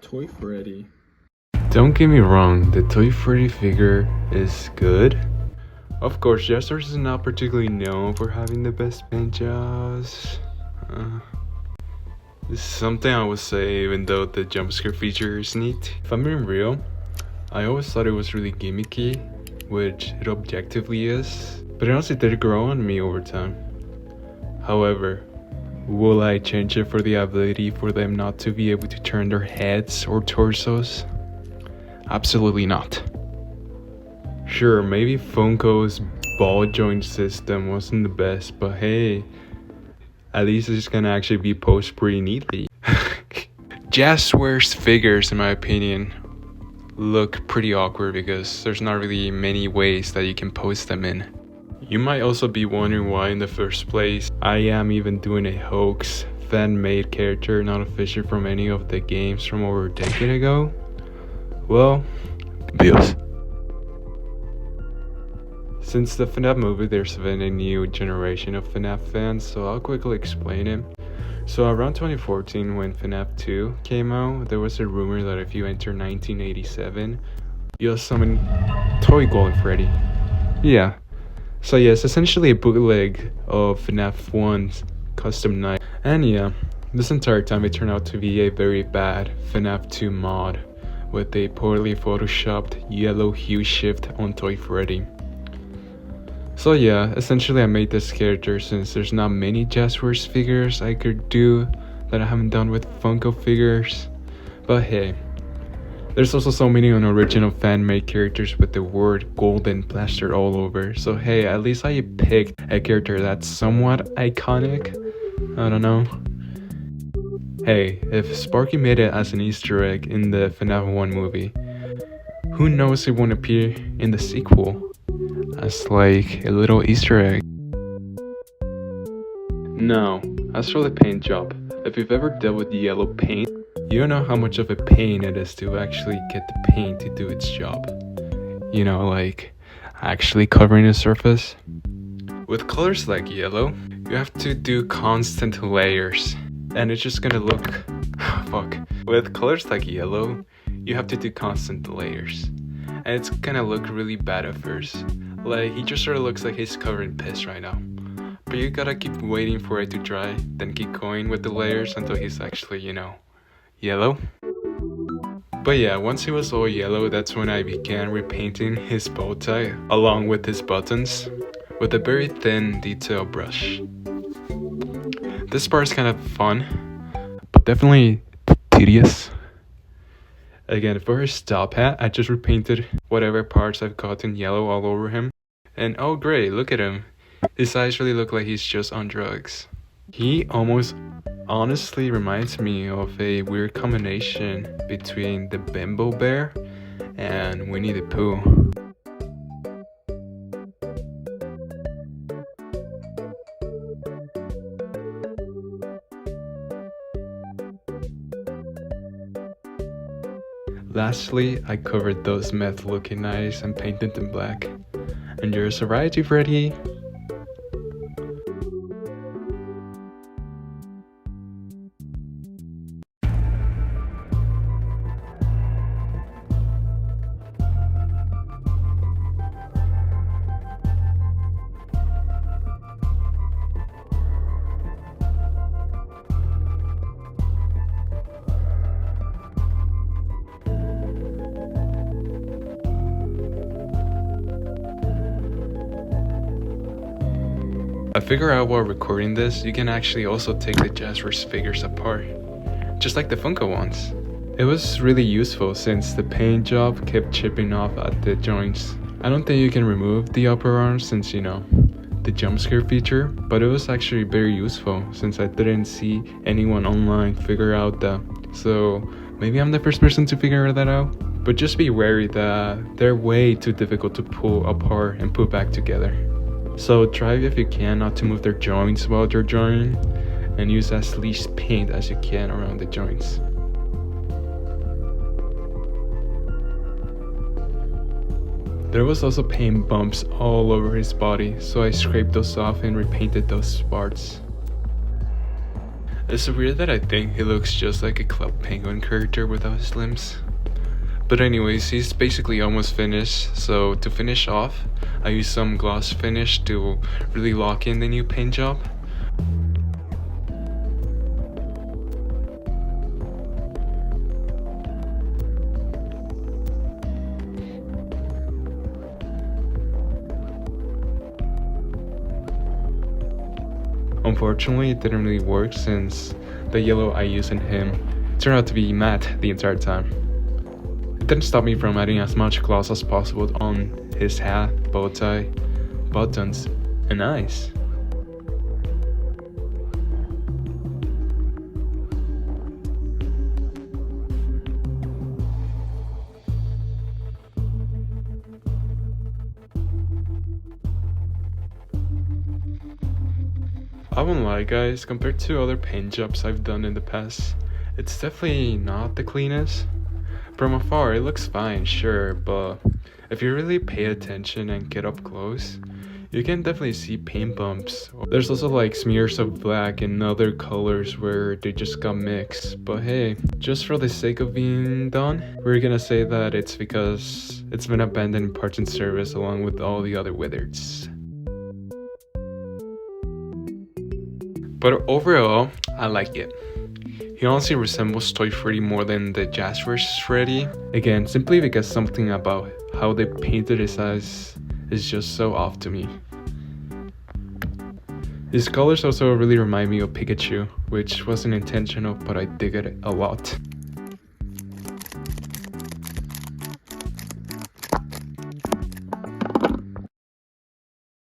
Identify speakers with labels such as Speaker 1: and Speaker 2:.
Speaker 1: Toy Freddy.
Speaker 2: Don't get me wrong, the Toy Freddy figure is good. Of course, Jazzwares is not particularly known for having the best paint jobs. This is something I would say, even though the jump scare feature is neat. If I'm being real, I always thought it was really gimmicky, which it objectively is, but it honestly did grow on me over time. However, will I change it for the ability for them not to be able to turn their heads or torsos? Absolutely not. Sure, maybe Funko's ball joint system wasn't the best, but hey, at least it's gonna actually be posed pretty neatly. Jazzwares figures, in my opinion, look pretty awkward because there's not really many ways that you can post them in. You might also be wondering why in the first place I am even doing a Hoax fan-made character not official from any of the games from over a decade ago. Well, bills. Since the FNaF movie, there's been a new generation of FNaF fans, so I'll quickly explain it. So around 2014, when FNaF 2 came out, there was a rumor that if you enter 1987, you'll summon Toy Golden Freddy. Yeah. So yeah, it's essentially a bootleg of FNaF 1's custom night. And yeah, this entire time it turned out to be a very bad FNaF 2 mod with a poorly photoshopped yellow hue shift on Toy Freddy. So yeah, essentially I made this character since there's not many Jazzwares figures I could do that I haven't done with Funko figures. But hey, there's also so many unoriginal fan-made characters with the word golden plastered all over. So hey, at least I picked a character that's somewhat iconic. I don't know. Hey, if Sparky made it as an Easter egg in the FNaF 1 movie, who knows it won't appear in the sequel as like a little Easter egg. Now, as for the paint job, if you've ever dealt with yellow paint, you don't know how much of a pain it is to actually get the paint to do its job. You know, like actually covering the surface. With colors like yellow, you have to do constant layers, and it's just gonna look fuck. With colors like yellow, you have to do constant layers, and it's gonna look really bad at first. Like, he just sort of looks like he's covered in piss right now. But you gotta keep waiting for it to dry, then keep going with the layers until he's actually, you know, yellow. But yeah, once he was all yellow, that's when I began repainting his bow tie along with his buttons with a very thin detail brush. This part is kind of fun, but definitely tedious. Again, for his top hat, I just repainted whatever parts I've gotten yellow all over him. And oh great, look at him. His eyes really look like he's just on drugs. He almost honestly reminds me of a weird combination between the Bimbo Bear and Winnie the Pooh. Lastly, I covered those meth looking eyes and painted them black. And you're a sobriety, Freddy. I figured out while recording this, you can actually also take the Jazzwares figures apart, just like the Funko ones. It was really useful since the paint job kept chipping off at the joints. I don't think you can remove the upper arms since, you know, the jump scare feature, but it was actually very useful since I didn't see anyone online figure out that. So maybe I'm the first person to figure that out. But just be wary that they're way too difficult to pull apart and put back together. So try if you can not to move their joints while you're drawing, and use as least paint as you can around the joints. There was also paint bumps all over his body, so I scraped those off and repainted those parts. It's weird that I think he looks just like a Club Penguin character without his limbs. But anyways, he's basically almost finished, so to finish off, I used some gloss finish to really lock in the new paint job. Unfortunately, it didn't really work since the yellow I used in him turned out to be matte the entire time. It didn't stop me from adding as much gloss as possible on his hat, bow tie, buttons, and eyes. I won't lie guys, compared to other paint jobs I've done in the past, it's definitely not the cleanest. From afar it looks fine, sure, but if you really pay attention and get up close, you can definitely see paint bumps. There's also like smears of black and other colors where they just got mixed, but hey, just for the sake of being done, we're gonna say that it's because it's been abandoned in parts and service along with all the other wizards. But overall, I like it. He honestly resembles Toy Freddy more than the Jazzwares Freddy. Again, simply because something about how they painted his eyes is just so off to me. His colors also really remind me of Pikachu, which wasn't intentional, but I dig it a lot.